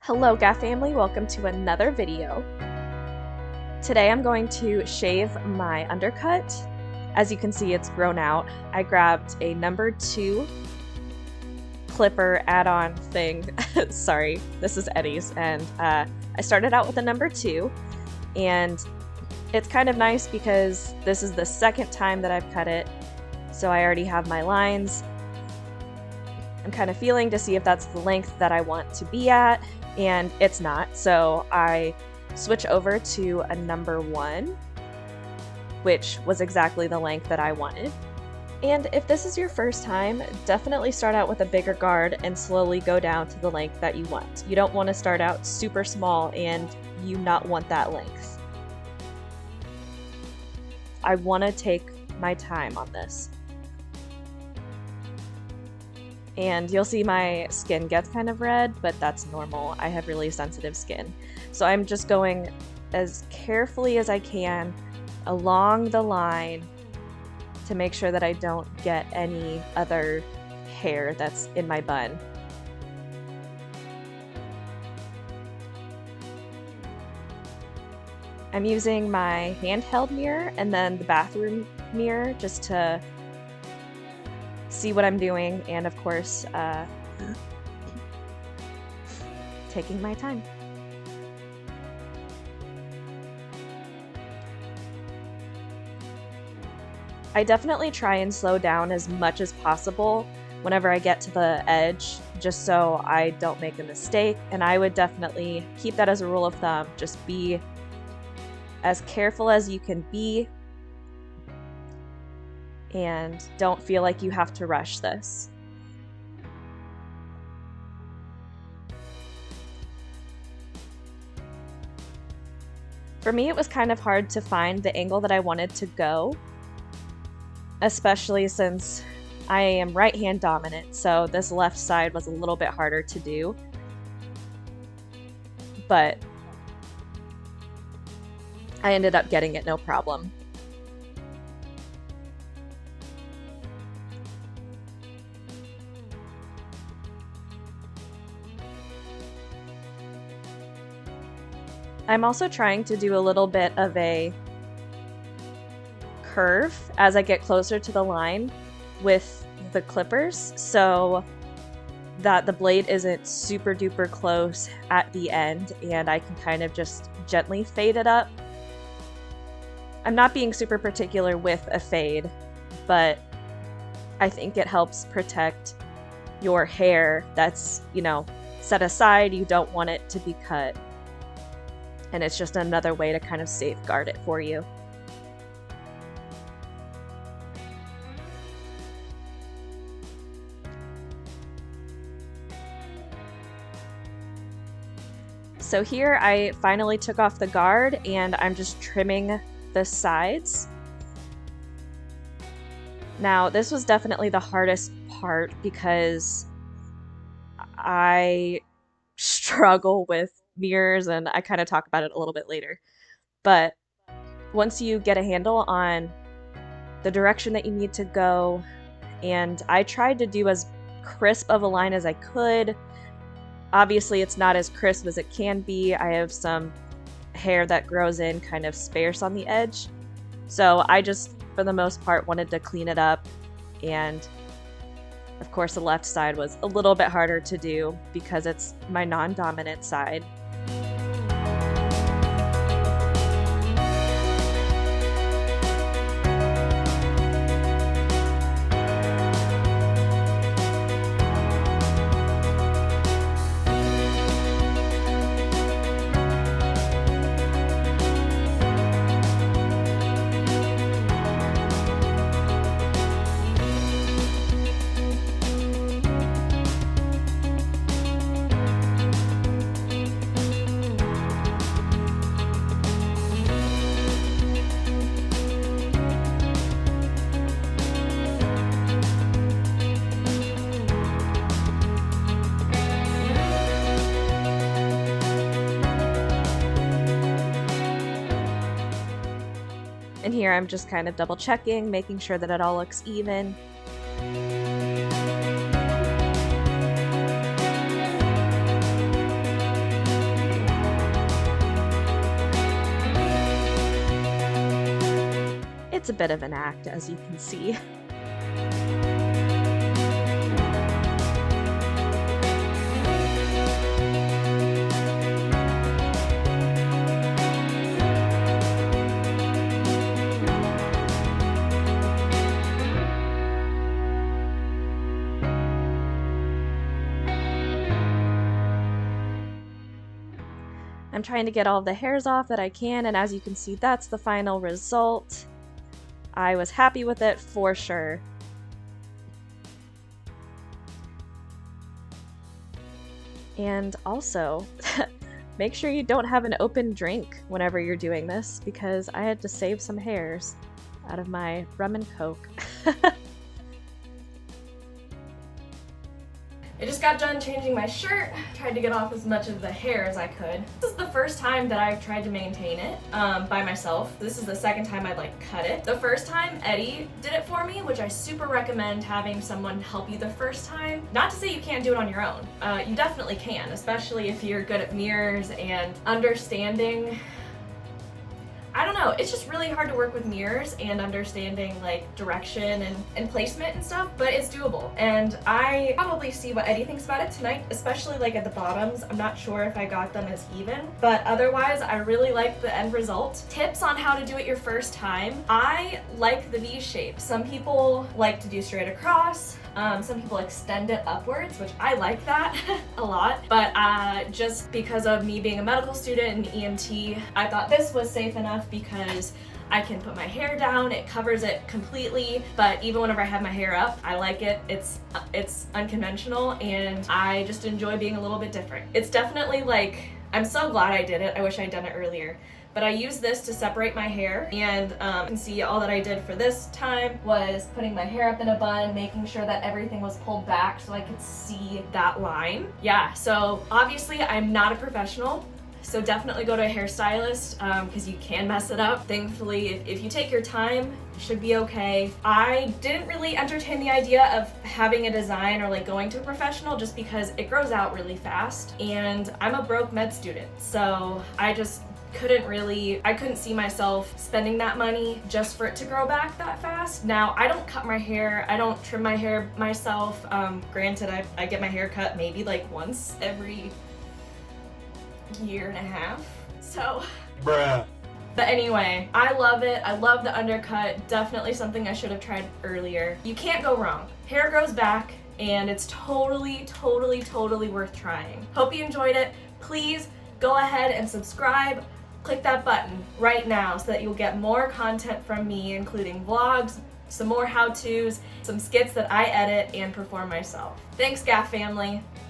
Hello GafFamily, welcome to another video. Today I'm going to shave my undercut. As you can see, it's grown out. I grabbed a number 2 clipper add-on thing. Sorry, this is Eddie's, and I started out with a number 2, and it's kind of nice because this is the second time that I've cut it, so I already have my lines. I'm kind of feeling to see if that's the length that I want to be at, and it's not, so I switch over to a number 1, which was exactly the length that I wanted. And if this is your first time, definitely start out with a bigger guard and slowly go down to the length that you want. You don't want to start out super small and you not want that length. I want to take my time on this. And you'll see my skin gets kind of red, but that's normal. I have really sensitive skin. So I'm just going as carefully as I can along the line to make sure that I don't get any other hair that's in my bun. I'm using my handheld mirror and then the bathroom mirror just to see what I'm doing, and of course, taking my time. I definitely try and slow down as much as possible whenever I get to the edge, just so I don't make a mistake, and I would definitely keep that as a rule of thumb. Just be as careful as you can be, and don't feel like you have to rush this. For me, it was kind of hard to find the angle that I wanted to go, especially since I am right-hand dominant, so this left side was a little bit harder to do. But I ended up getting it no problem. I'm also trying to do a little bit of a curve as I get closer to the line with the clippers so that the blade isn't super duper close at the end and I can kind of just gently fade it up. I'm not being super particular with a fade, but I think it helps protect your hair that's, set aside. You don't want it to be cut. And it's just another way to kind of safeguard it for you. So here I finally took off the guard and I'm just trimming the sides. Now this was definitely the hardest part because I struggle with mirrors, and I kind of talk about it a little bit later. But once you get a handle on the direction that you need to go, and I tried to do as crisp of a line as I could. Obviously it's not as crisp as it can be. I have some hair that grows in kind of sparse on the edge. So I just, for the most part, wanted to clean it up, and of course the left side was a little bit harder to do because it's my non-dominant side. And here I'm just kind of double checking, making sure that it all looks even. It's a bit of an act, as you can see. I'm trying to get all the hairs off that I can, and as you can see, that's the final result. I was happy with it for sure. And also, make sure you don't have an open drink whenever you're doing this, because I had to save some hairs out of my rum and coke. I just got done changing my shirt, tried to get off as much of the hair as I could. This is the first time that I've tried to maintain it by myself. This is the second time I'd like cut it. The first time Eddie did it for me, which I super recommend having someone help you the first time. Not to say you can't do it on your own. You definitely can, especially if you're good at mirrors and understanding. I don't know, it's just really hard to work with mirrors and understanding like direction and placement and stuff, but it's doable. And I probably see what Eddie thinks about it tonight, especially like at the bottoms. I'm not sure if I got them as even, but otherwise I really like the end result. Tips on how to do it your first time. I like the V shape. Some people like to do straight across. Some people extend it upwards, which I like that a lot, but just because of me being a medical student and EMT, I thought this was safe enough because I can put my hair down, it covers it completely, but even whenever I have my hair up, I like it. It's unconventional, and I just enjoy being a little bit different. It's definitely like, I'm so glad I did it. I wish I'd done it earlier. But I use this to separate my hair, and you can see all that I did for this time was putting my hair up in a bun, making sure that everything was pulled back so I could see that line. Yeah, so obviously I'm not a professional, so definitely go to a hairstylist because you can mess it up. Thankfully, if you take your time, it should be okay. I didn't really entertain the idea of having a design or like going to a professional just because it grows out really fast, and I'm a broke med student, so I just couldn't see myself spending that money just for it to grow back that fast. Now, I don't cut my hair, I don't trim my hair myself. Granted, I get my hair cut maybe like once every year and a half, so. Bruh. But anyway, I love it. I love the undercut. Definitely something I should have tried earlier. You can't go wrong. Hair grows back, and it's totally worth trying. Hope you enjoyed it. Please go ahead and subscribe. Click that button right now so that you'll get more content from me, including vlogs, some more how-tos, some skits that I edit and perform myself. Thanks, GafFamily.